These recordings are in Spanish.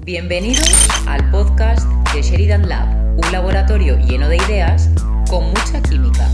Bienvenidos al podcast de Sheridan Lab, un laboratorio lleno de ideas con mucha química.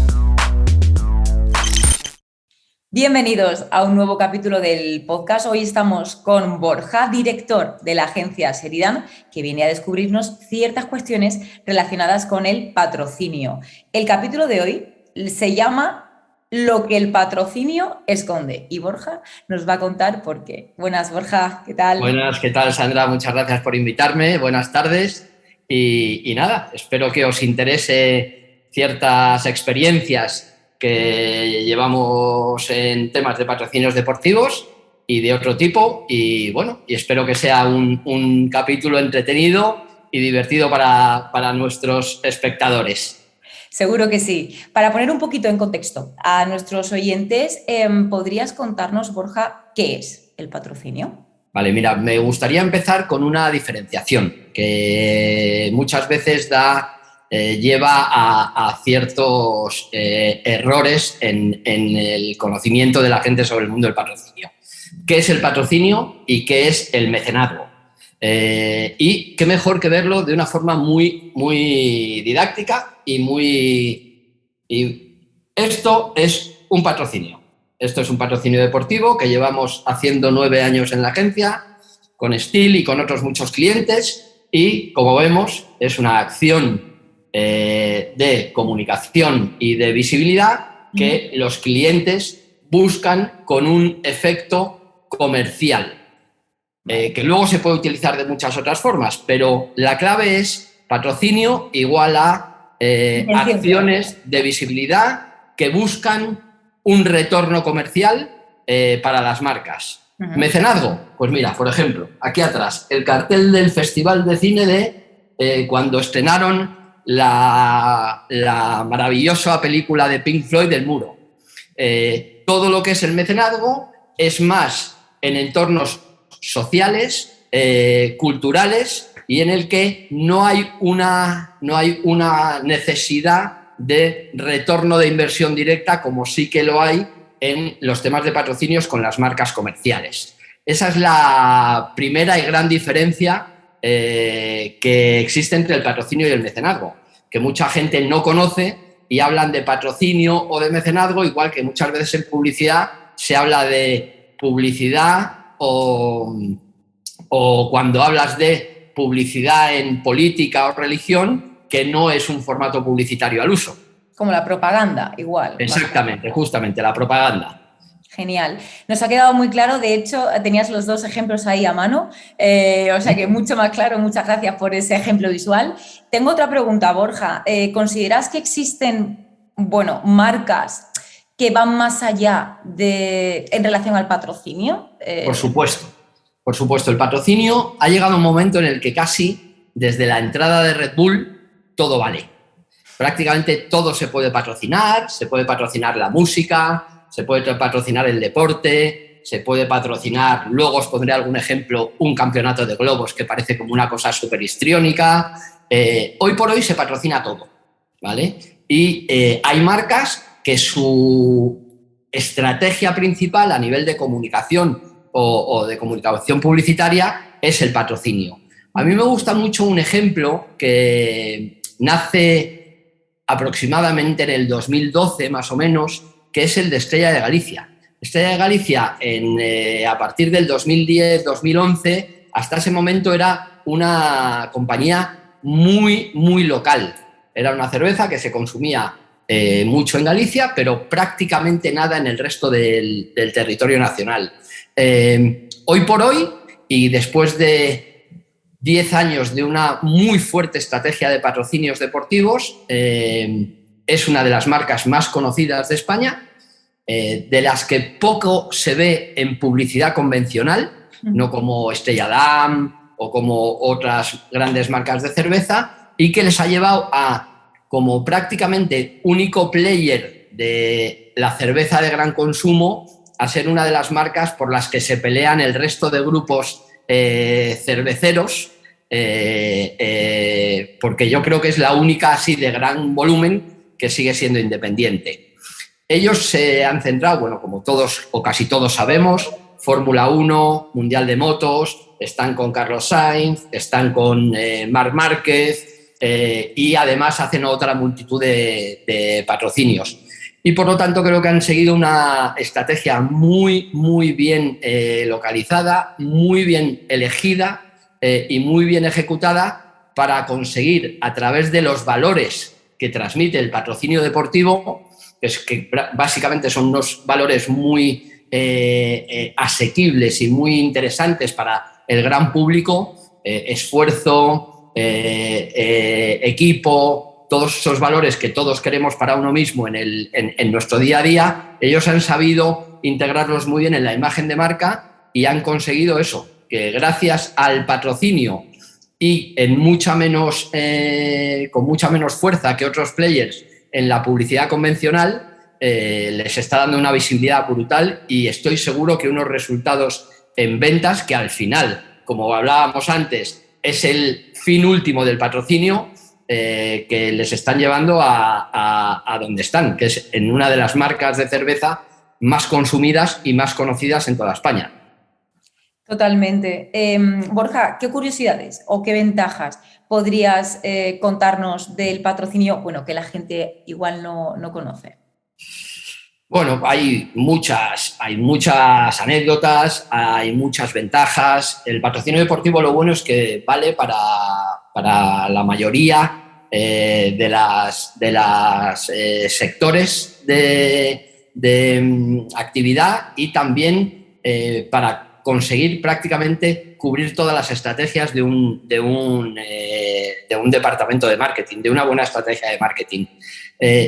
Bienvenidos a un nuevo capítulo del podcast. Hoy estamos con Borja, director de la agencia Sheridan, que viene a descubrirnos ciertas cuestiones relacionadas con el patrocinio. El capítulo de hoy se llama Lo que el patrocinio esconde y Borja nos va a contar por qué. Buenas, Borja, ¿qué tal? Buenas, ¿qué tal, Sandra? Muchas gracias por invitarme. Buenas tardes. Y nada, espero que os interese ciertas experiencias que llevamos en temas de patrocinios deportivos y de otro tipo. Y bueno, y espero que sea un capítulo entretenido y divertido para nuestros espectadores. Seguro que sí. Para poner un poquito en contexto a nuestros oyentes, ¿podrías contarnos, Borja, qué es el patrocinio? Vale, mira, me gustaría empezar con una diferenciación que muchas veces lleva a ciertos errores en el conocimiento de la gente sobre el mundo del patrocinio. ¿Qué es el patrocinio y qué es el mecenazgo? Y qué mejor que verlo de una forma muy, muy didáctica y esto es un patrocinio. Esto es un patrocinio deportivo que llevamos haciendo 9 años en la agencia, con Steel y con otros muchos clientes, y como vemos es una acción de comunicación y de visibilidad que los clientes buscan con un efecto comercial. Que luego se puede utilizar de muchas otras formas, pero la clave es patrocinio igual a acciones de visibilidad que buscan un retorno comercial para las marcas. Mecenazgo, pues mira, por ejemplo, aquí atrás, el cartel del Festival de Cine de cuando estrenaron la maravillosa película de Pink Floyd, El Muro. Todo lo que es el mecenazgo es más en entornos sociales, culturales, y en el que no hay una necesidad de retorno de inversión directa como sí que lo hay en los temas de patrocinios con las marcas comerciales. Esa es la primera y gran diferencia que existe entre el patrocinio y el mecenazgo, que mucha gente no conoce y hablan de patrocinio o de mecenazgo, igual que muchas veces en publicidad se habla de publicidad o cuando hablas de publicidad en política o religión, que no es un formato publicitario al uso. Como la propaganda, igual. Exactamente, justamente, la propaganda. Genial. Nos ha quedado muy claro, de hecho, tenías los dos ejemplos ahí a mano, o sea que mucho más claro, muchas gracias por ese ejemplo visual. Tengo otra pregunta, Borja. ¿Consideras que existen, marcas que van más allá en relación al patrocinio? Por supuesto. El patrocinio ha llegado a un momento en el que casi desde la entrada de Red Bull todo vale. Prácticamente todo se puede patrocinar la música, se puede patrocinar el deporte, se puede patrocinar, luego os pondré algún ejemplo, un campeonato de globos que parece como una cosa súper histriónica. Hoy por hoy se patrocina todo, ¿vale? Y hay marcas que su estrategia principal a nivel de comunicación o de comunicación publicitaria es el patrocinio. A mí me gusta mucho un ejemplo que nace aproximadamente en el 2012, más o menos, que es el de Estrella de Galicia. Estrella de Galicia, a partir del 2010-2011, hasta ese momento era una compañía muy, muy local. Era una cerveza que se consumía mucho en Galicia, pero prácticamente nada en el resto del territorio nacional. Hoy por hoy, y después de 10 años de una muy fuerte estrategia de patrocinios deportivos, es una de las marcas más conocidas de España, de las que poco se ve en publicidad convencional, no como Estrella Damm o como otras grandes marcas de cerveza, y que les ha llevado a, como prácticamente único player de la cerveza de gran consumo, a ser una de las marcas por las que se pelean el resto de grupos cerveceros, porque yo creo que es la única así de gran volumen que sigue siendo independiente. Ellos se han centrado, como todos o casi todos sabemos, Fórmula 1, Mundial de Motos, están con Carlos Sainz, están con Marc Márquez y además hacen otra multitud de patrocinios. Y por lo tanto creo que han seguido una estrategia muy, muy bien localizada, muy bien elegida y muy bien ejecutada para conseguir, a través de los valores que transmite el patrocinio deportivo, que básicamente son unos valores muy asequibles y muy interesantes para el gran público, esfuerzo, equipo, todos esos valores que todos queremos para uno mismo en nuestro día a día. Ellos han sabido integrarlos muy bien en la imagen de marca y han conseguido eso, que gracias al patrocinio y con mucha menos fuerza que otros players en la publicidad convencional, les está dando una visibilidad brutal y estoy seguro que unos resultados en ventas, que al final, como hablábamos antes, es el fin último del patrocinio, que les están llevando a donde están, que es en una de las marcas de cerveza más consumidas y más conocidas en toda España. Totalmente. Borja, ¿qué curiosidades o qué ventajas podrías contarnos del patrocinio, bueno, que la gente igual no conoce? Bueno, hay muchas anécdotas, hay muchas ventajas. El patrocinio deportivo, lo bueno es que vale para la mayoría de las sectores de actividad y también para conseguir prácticamente cubrir todas las estrategias de un departamento de marketing, de una buena estrategia de marketing.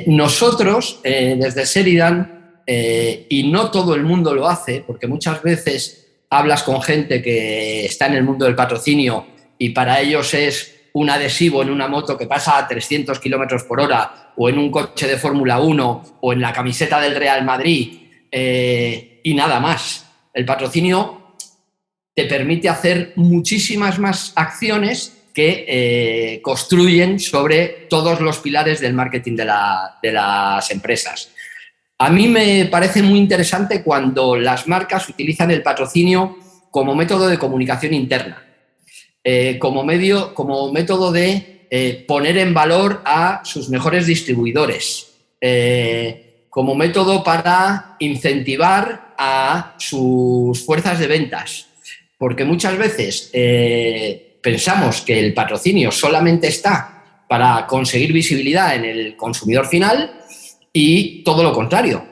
Nosotros, desde Sheridan, y no todo el mundo lo hace, porque muchas veces hablas con gente que está en el mundo del patrocinio y para ellos es un adhesivo en una moto que pasa a 300 kilómetros por hora, o en un coche de Fórmula 1, o en la camiseta del Real Madrid, y nada más. El patrocinio te permite hacer muchísimas más acciones que construyen sobre todos los pilares del marketing de las empresas. A mí me parece muy interesante cuando las marcas utilizan el patrocinio como método de comunicación interna, como método de poner en valor a sus mejores distribuidores, como método para incentivar a sus fuerzas de ventas. Porque muchas veces pensamos que el patrocinio solamente está para conseguir visibilidad en el consumidor final y todo lo contrario.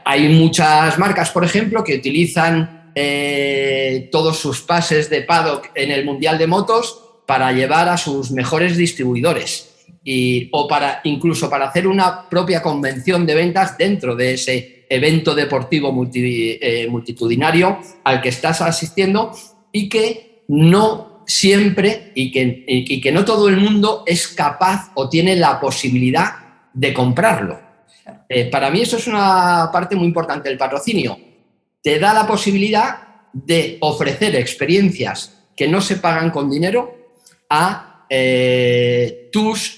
Hay muchas marcas, por ejemplo, que utilizan todos sus pases de paddock en el Mundial de Motos para llevar a sus mejores distribuidores o incluso para hacer una propia convención de ventas dentro de ese evento deportivo multitudinario al que estás asistiendo, y que no siempre y que no todo el mundo es capaz o tiene la posibilidad de comprarlo. Para mí eso es una parte muy importante del patrocinio. Te da la posibilidad de ofrecer experiencias que no se pagan con dinero a tus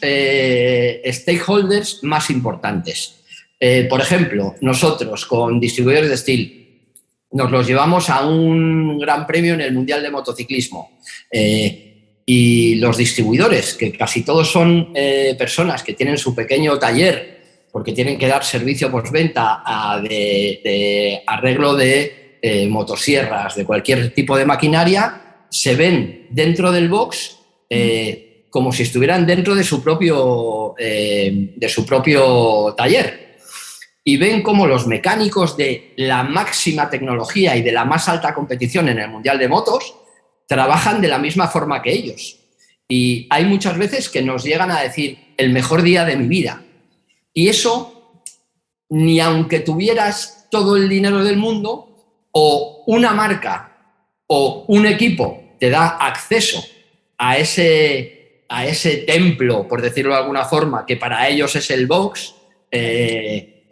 stakeholders más importantes. Por ejemplo, nosotros con distribuidores de Steel nos los llevamos a un gran premio en el Mundial de Motociclismo, y los distribuidores, que casi todos son personas que tienen su pequeño taller porque tienen que dar servicio postventa de arreglo de motosierras, de cualquier tipo de maquinaria, se ven dentro del box como si estuvieran dentro de su propio taller, y ven cómo los mecánicos de la máxima tecnología y de la más alta competición en el Mundial de Motos trabajan de la misma forma que ellos. Y hay muchas veces que nos llegan a decir el mejor día de mi vida. Y eso, ni aunque tuvieras todo el dinero del mundo, o una marca o un equipo te da acceso a ese templo, por decirlo de alguna forma, que para ellos es el box,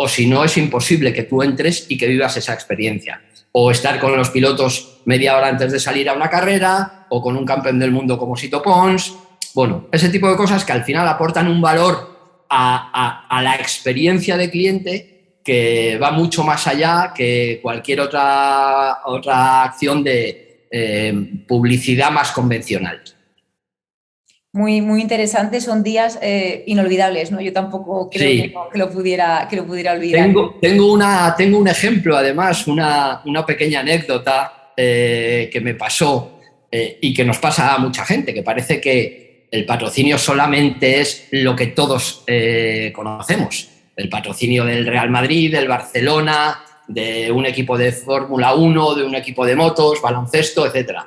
o si no, es imposible que tú entres y que vivas esa experiencia. O estar con los pilotos media hora antes de salir a una carrera, o con un campeón del mundo como Sito Pons. Bueno, ese tipo de cosas que al final aportan un valor a la experiencia de cliente que va mucho más allá que cualquier otra acción de publicidad más convencional. Muy, muy interesante, son días inolvidables, ¿no? Yo tampoco creo Sí. que, no, que lo pudiera olvidar. Tengo un ejemplo, además, una pequeña anécdota que me pasó y que nos pasa a mucha gente, que parece que el patrocinio solamente es lo que todos conocemos. El patrocinio del Real Madrid, del Barcelona, de un equipo de Fórmula 1, de un equipo de motos, baloncesto, etc.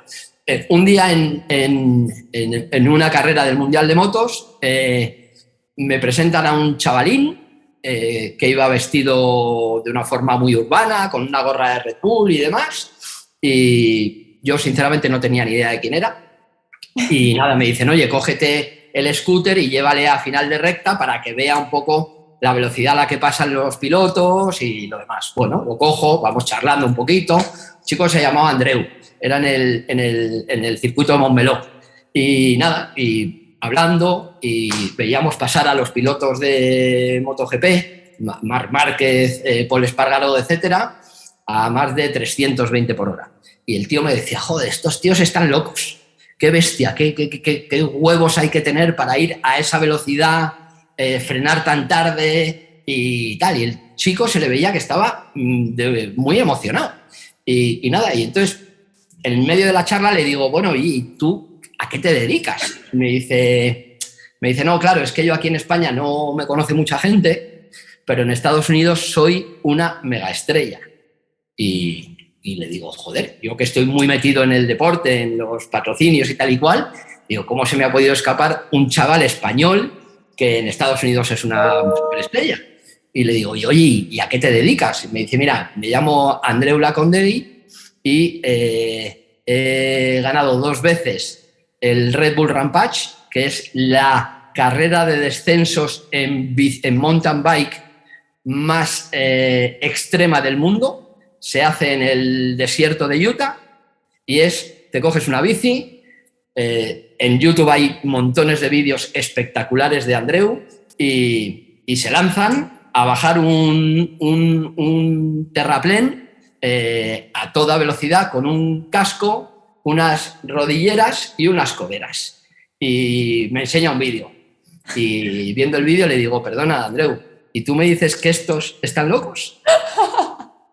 Un día en una carrera del Mundial de Motos me presentan a un chavalín que iba vestido de una forma muy urbana, con una gorra de Red Bull y demás, y yo sinceramente no tenía ni idea de quién era, y nada, me dicen, oye, cógete el scooter y llévale a final de recta para que vea un poco la velocidad a la que pasan los pilotos y lo demás. Bueno, lo cojo, vamos charlando un poquito. El chico se llamaba Andreu, era en el circuito de Montmeló. Y nada, y hablando, y veíamos pasar a los pilotos de MotoGP, Marc Márquez, Pol Espargaró, etcétera, a más de 320 por hora. Y el tío me decía, joder, estos tíos están locos. Qué bestia, qué huevos hay que tener para ir a esa velocidad, frenar tan tarde y tal. Y el chico se le veía que estaba muy emocionado. Y nada, y entonces en medio de la charla le digo, bueno, ¿y tú a qué te dedicas? Me dice, no, claro, es que yo aquí en España no me conoce mucha gente, pero en Estados Unidos soy una megaestrella. Y le digo, joder, yo que estoy muy metido en el deporte, en los patrocinios y tal y cual, digo, ¿cómo se me ha podido escapar un chaval español que en Estados Unidos es una superestrella? Y le digo, oye, ¿y a qué te dedicas? Y me dice, mira, me llamo Andreu Laconderi y he ganado 2 veces el Red Bull Rampage, que es la carrera de descensos en mountain bike más extrema del mundo. Se hace en el desierto de Utah y te coges una bici, en YouTube hay montones de vídeos espectaculares de Andreu y se lanzan a bajar un terraplén a toda velocidad con un casco, unas rodilleras y unas coderas. Y me enseña un vídeo. Y viendo el vídeo le digo, perdona, Andreu, ¿y tú me dices que estos están locos?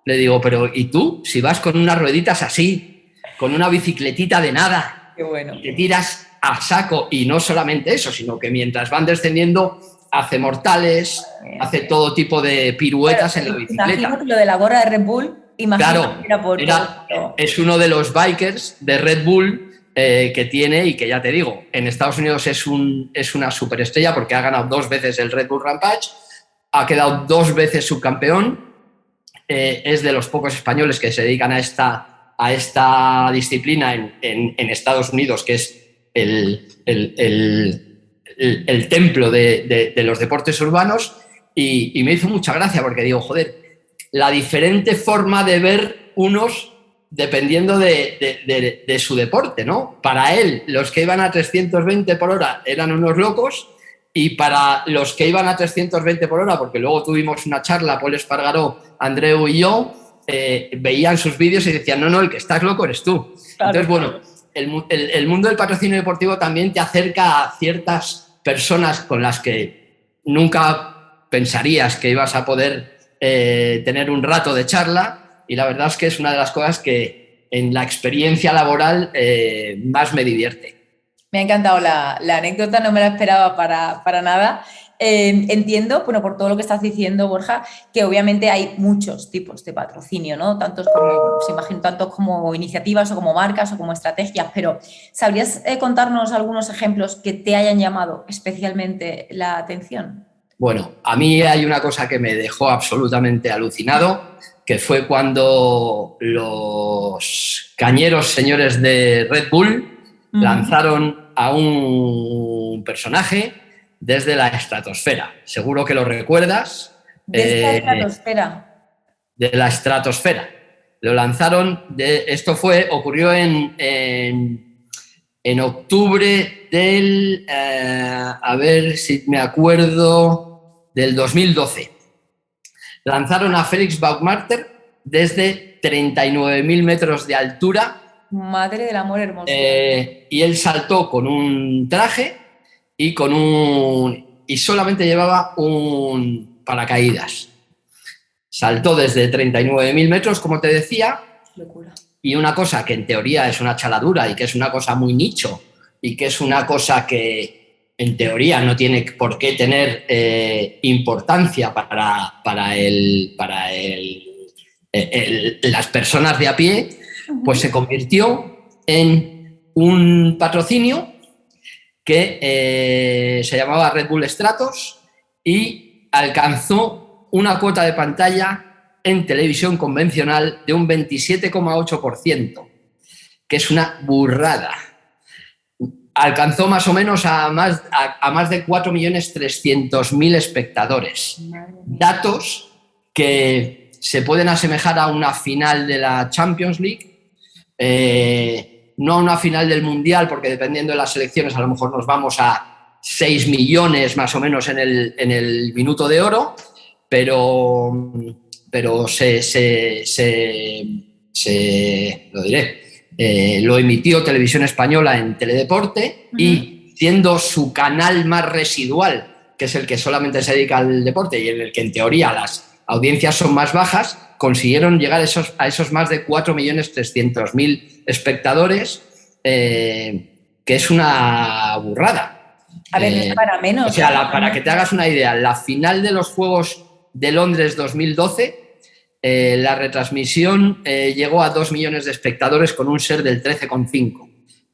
Le digo, pero ¿y tú? Si vas con unas rueditas así, con una bicicletita de nada, qué bueno, y te tiras a saco, y no solamente eso, sino que mientras van descendiendo hace mortales, hace todo tipo de piruetas en la bicicleta. Imagino que lo de la gorra de Red Bull, claro, que era es uno de los bikers de Red Bull que tiene, y que ya te digo, en Estados Unidos es una superestrella porque ha ganado 2 veces el Red Bull Rampage, ha quedado 2 veces subcampeón. Es de los pocos españoles que se dedican a esta disciplina en Estados Unidos, que es el templo de los deportes urbanos, y me hizo mucha gracia porque digo, joder, la diferente forma de ver unos dependiendo de su deporte, ¿no? Para él, los que iban a 320 por hora eran unos locos, y para los que iban a 320 por hora, porque luego tuvimos una charla, Pol Espargaró, Andreu y yo, veían sus vídeos y decían, no, el que estás loco eres tú. Claro. Entonces, bueno, el mundo del patrocinio deportivo también te acerca a ciertas personas con las que nunca pensarías que ibas a poder tener un rato de charla, y la verdad es que es una de las cosas que en la experiencia laboral más me divierte. Me ha encantado la anécdota, no me la esperaba para nada. Entiendo, bueno, por todo lo que estás diciendo, Borja, que obviamente hay muchos tipos de patrocinio, ¿no? Tantos como iniciativas o como marcas o como estrategias, pero ¿sabrías contarnos algunos ejemplos que te hayan llamado especialmente la atención? Bueno, a mí hay una cosa que me dejó absolutamente alucinado, que fue cuando los cañeros señores de Red Bull lanzaron a un personaje desde la estratosfera. Seguro que lo recuerdas. ¿Desde la estratosfera? De la estratosfera. Lo lanzaron, ocurrió en octubre del, a ver si me acuerdo, del 2012. Lanzaron a Felix Baumgartner desde 39.000 metros de altura. Madre del amor hermoso. Y él saltó con un traje y solamente llevaba un paracaídas. Saltó desde 39.000 metros, como te decía. Locura. Y una cosa que en teoría es una chaladura y que es una cosa muy nicho y que es una cosa que en teoría no tiene por qué tener importancia para las personas de a pie, pues se convirtió en un patrocinio que se llamaba Red Bull Stratos y alcanzó una cuota de pantalla en televisión convencional de un 27,8%, que es una burrada. Alcanzó más o menos a más de 4.300.000 espectadores. Datos que se pueden asemejar a una final de la Champions League, no a una final del Mundial, porque dependiendo de las selecciones a lo mejor nos vamos a 6 millones más o menos en el minuto de oro, pero lo emitió Televisión Española en Teledeporte y siendo su canal más residual, que es el que solamente se dedica al deporte y en el que en teoría las audiencias son más bajas, consiguieron llegar a esos más de 4.300.000 espectadores, que es una burrada. A ver, no es para menos. O sea, para que te hagas una idea, la final de los Juegos de Londres 2012, la retransmisión llegó a 2 millones de espectadores con un share del 13,5.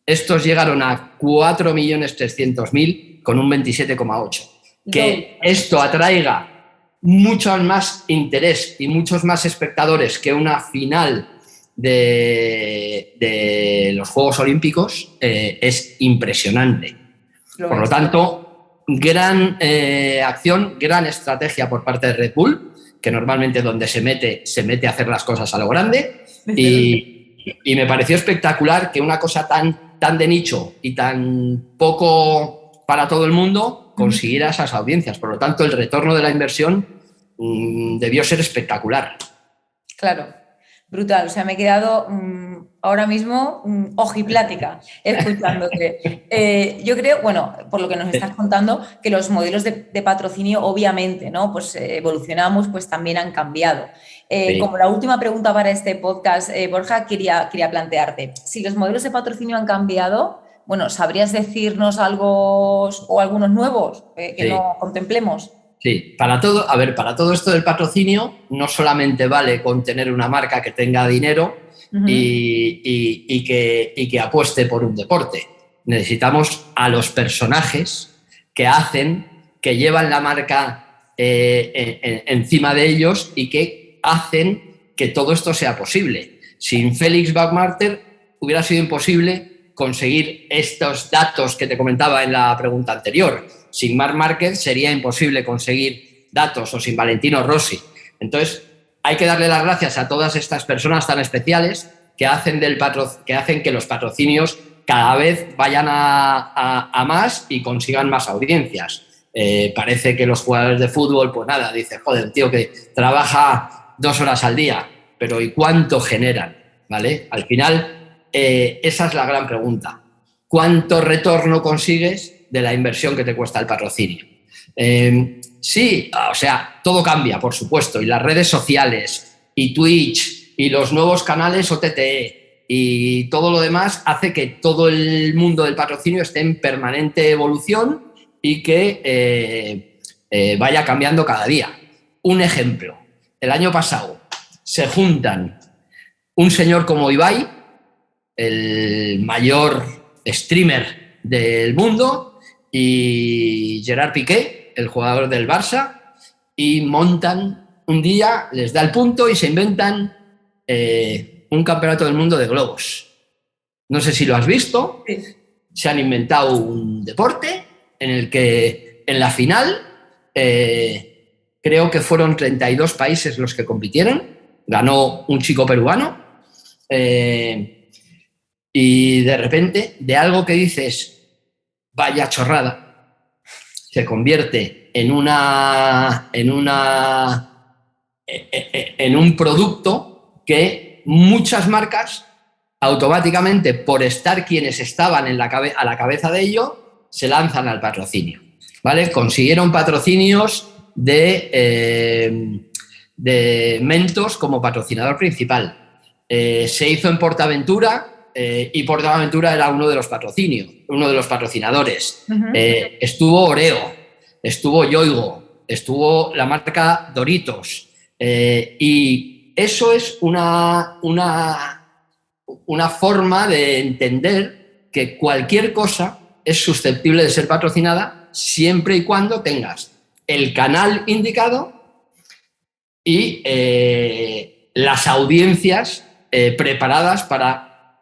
Estos llegaron a 4.300.000 con un 27,8. Que esto atraiga mucho más interés y muchos más espectadores que una final de los Juegos Olímpicos es impresionante. Por lo tanto, gran acción, gran estrategia por parte de Red Bull, que normalmente donde se mete a hacer las cosas a lo grande. Y me pareció espectacular que una cosa tan de nicho y tan poco para todo el mundo consiguiera esas audiencias. Por lo tanto, el retorno de la inversión debió ser espectacular. Claro, brutal. O sea, me he quedado ahora mismo ojiplática escuchándote. Yo creo, bueno, por lo que nos estás contando, que los modelos de patrocinio, obviamente, ¿no? Pues evolucionamos, pues también han cambiado. Sí. Como la última pregunta para este podcast, Borja, quería plantearte, si los modelos de patrocinio han cambiado, bueno, ¿sabrías decirnos algo o algunos nuevos que no contemplemos? Sí, para todo esto del patrocinio no solamente vale con tener una marca que tenga dinero y que apueste por un deporte. Necesitamos a los personajes que llevan la marca encima de ellos y que hacen que todo esto sea posible. Sin Felix Baumgartner hubiera sido imposible conseguir estos datos que te comentaba en la pregunta anterior. Sin Marc Márquez sería imposible conseguir datos, o sin Valentino Rossi. Entonces, hay que darle las gracias a todas estas personas tan especiales que hacen que los patrocinios cada vez vayan a más y consigan más audiencias. Parece que los jugadores de fútbol, pues nada, dicen, joder, tío que trabaja 2 horas al día, pero ¿y cuánto generan? ¿Vale? Al final, esa es la gran pregunta. ¿Cuánto retorno consigues de la inversión que te cuesta el patrocinio? Sí, o sea, todo cambia, por supuesto, y las redes sociales, y Twitch, y los nuevos canales OTT, y todo lo demás hace que todo el mundo del patrocinio esté en permanente evolución y que vaya cambiando cada día. Un ejemplo, el año pasado se juntan un señor como Ibai, el mayor streamer del mundo, y Gerard Piqué, el jugador del Barça, y montan un día, les da el punto y se inventan un campeonato del mundo de globos. No sé si lo has visto. Sí. Se han inventado un deporte en el que en la final creo que fueron 32 países los que compitieron. Ganó un chico peruano. Y de repente, de algo que dices, vaya chorrada, se convierte en una en un producto que muchas marcas automáticamente, por estar quienes estaban a la cabeza de ello, se lanzan al patrocinio, ¿vale? Consiguieron patrocinios de Mentos como patrocinador principal. Se hizo en PortAventura y PortAventura era uno de los patrocinadores. Estuvo Oreo, estuvo Yoigo, estuvo la marca Doritos, y eso es una forma de entender que cualquier cosa es susceptible de ser patrocinada siempre y cuando tengas el canal indicado y las audiencias preparadas para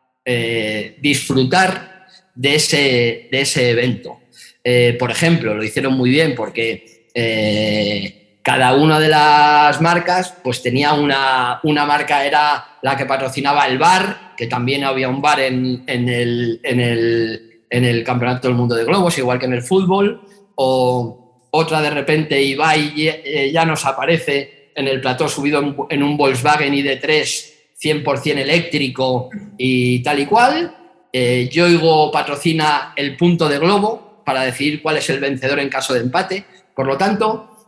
disfrutar de ese evento. Por ejemplo, lo hicieron muy bien porque cada una de las marcas pues tenía una marca, era la que patrocinaba el bar, que también había un bar en el Campeonato del Mundo de Globos, igual que en el fútbol, o otra de repente Ibai ya nos aparece en el plató subido en un Volkswagen ID3 100% eléctrico y tal y cual. Yoigo patrocina el punto de globo para decidir cuál es el vencedor en caso de empate. Por lo tanto,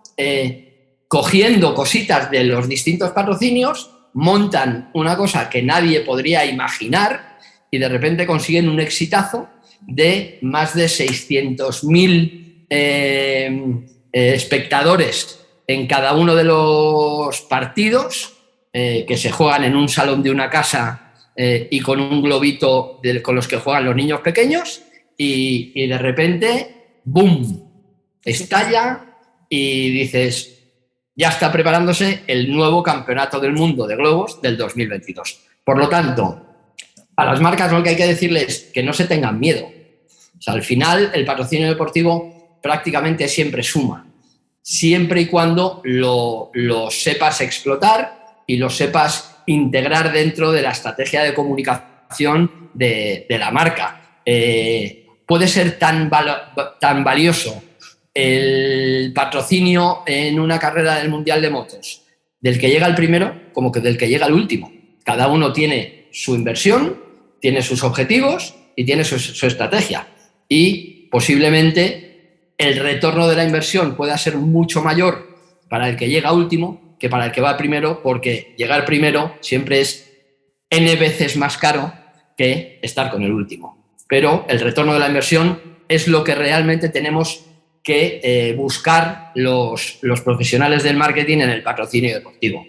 cogiendo cositas de los distintos patrocinios, montan una cosa que nadie podría imaginar y de repente consiguen un exitazo de más de 600.000 espectadores en cada uno de los partidos, que se juegan en un salón de una casa y con un globito con los que juegan los niños pequeños, y de repente, ¡boom!, estalla y dices, ya está preparándose el nuevo Campeonato del Mundo de Globos del 2022. Por lo tanto, a las marcas lo que hay que decirles es que no se tengan miedo. O sea, al final el patrocinio deportivo prácticamente siempre suma, siempre y cuando lo sepas explotar y lo sepas integrar dentro de la estrategia de comunicación de la marca. Puede ser tan valioso el patrocinio en una carrera del Mundial de Motos del que llega el primero como que del que llega el último. Cada uno tiene su inversión, tiene sus objetivos y tiene su estrategia. Y posiblemente el retorno de la inversión pueda ser mucho mayor para el que llega último que para el que va primero, porque llegar primero siempre es N veces más caro que estar con el último. Pero el retorno de la inversión es lo que realmente tenemos que buscar los profesionales del marketing en el patrocinio deportivo.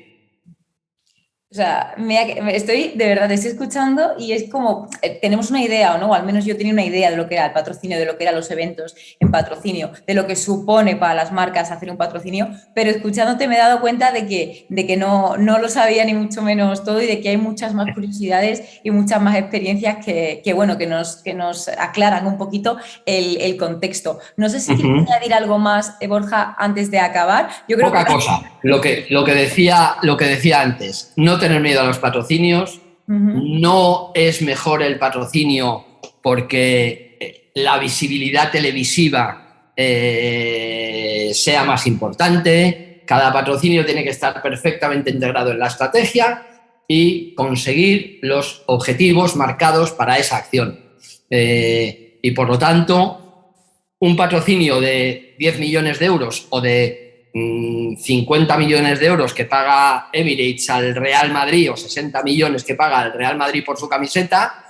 O sea, estoy, de verdad, te estoy escuchando y es como, tenemos una idea, ¿no? O al menos yo tenía una idea de lo que era el patrocinio, de lo que eran los eventos en patrocinio, de lo que supone para las marcas hacer un patrocinio, pero escuchándote me he dado cuenta de que no lo sabía ni mucho menos todo y de que hay muchas más curiosidades y muchas más experiencias que nos aclaran un poquito el contexto. No sé si quieres añadir algo más, Borja, antes de acabar. Yo creo Poca cosa. Lo que decía antes, no tener miedo a los patrocinios. No es mejor el patrocinio porque la visibilidad televisiva sea más importante. Cada patrocinio tiene que estar perfectamente integrado en la estrategia y conseguir los objetivos marcados para esa acción. Y por lo tanto, un patrocinio de 10 millones de euros o de 50 millones de euros que paga Emirates al Real Madrid o 60 millones que paga el Real Madrid por su camiseta,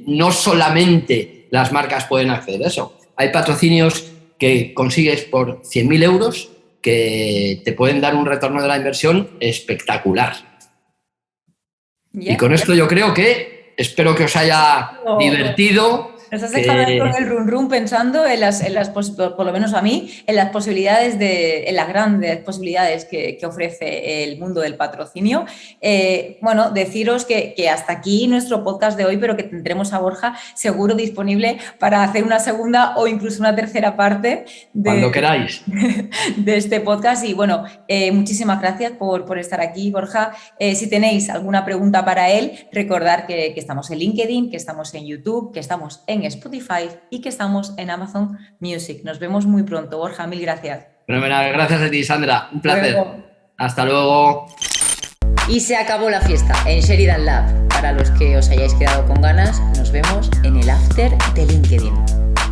no solamente las marcas pueden acceder a eso. Hay patrocinios que consigues por 100.000 euros que te pueden dar un retorno de la inversión espectacular. Y con esto yo creo que espero que os haya divertido. Nos has dejado ahí con el run run pensando por lo menos a mí, en las posibilidades en las grandes posibilidades que ofrece el mundo del patrocinio. Bueno, deciros que hasta aquí nuestro podcast de hoy, pero que tendremos a Borja seguro disponible para hacer una segunda o incluso una tercera parte cuando queráis de este podcast. Y bueno, muchísimas gracias por estar aquí, Borja. Si tenéis alguna pregunta para él, recordad que estamos en LinkedIn, que estamos en YouTube, que estamos en Spotify y que estamos en Amazon Music. Nos vemos muy pronto, Borja, mil gracias. Fenomenal, gracias a ti, Sandra, un placer. Luego. Hasta luego. Y se acabó la fiesta en Sheridan Lab. Para los que os hayáis quedado con ganas, nos vemos en el after de LinkedIn.